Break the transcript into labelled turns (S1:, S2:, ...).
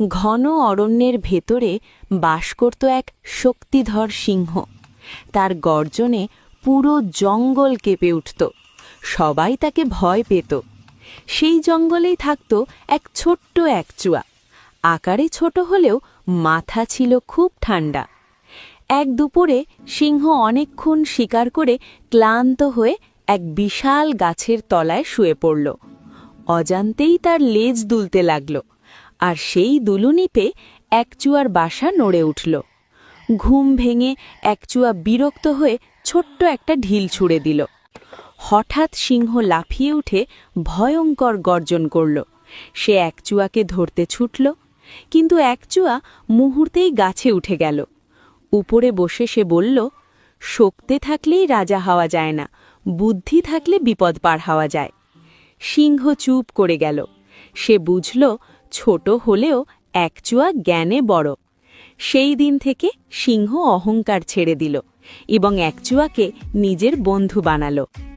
S1: ঘন অরণ্যের ভেতরে বাস করত এক শক্তিধর সিংহ। তার গর্জনে পুরো জঙ্গল কেঁপে উঠত। সবাই তাকে ভয় পেত। সেই জঙ্গলেই থাকত এক ছোট্ট একচুয়া। আকারে ছোট হলেও মাথা ছিল খুব ঠান্ডা। এক দুপুরে সিংহ অনেকক্ষণ শিকার করে ক্লান্ত হয়ে এক বিশাল গাছের তলায় শুয়ে পড়ল। অজান্তেই তার লেজ দুলতে লাগল, আর সেই দুলুনি পেয়ে একচুয়ার বাসা নড়ে উঠল। ঘুম ভেঙে একচুয়া বিরক্ত হয়ে ছোট্ট একটা ঢিল ছুঁড়ে দিল। হঠাৎ সিংহ লাফিয়ে উঠে ভয়ঙ্কর গর্জন করল। সে একচুয়াকে ধরতে ছুটল, কিন্তু একচুয়া মুহূর্তেই গাছে উঠে গেল। উপরে বসে সে বলল, শক্তি থাকলেই রাজা হওয়া যায় না, বুদ্ধি থাকলে বিপদ পার হওয়া যায়। সিংহ চুপ করে গেল। সে বুঝল ছোট হলেও একচুয়া জ্ঞানে বড়। সেই দিন থেকে সিংহ অহংকার ছেড়ে দিল এবং একচুয়াকে নিজের বন্ধু বানালো।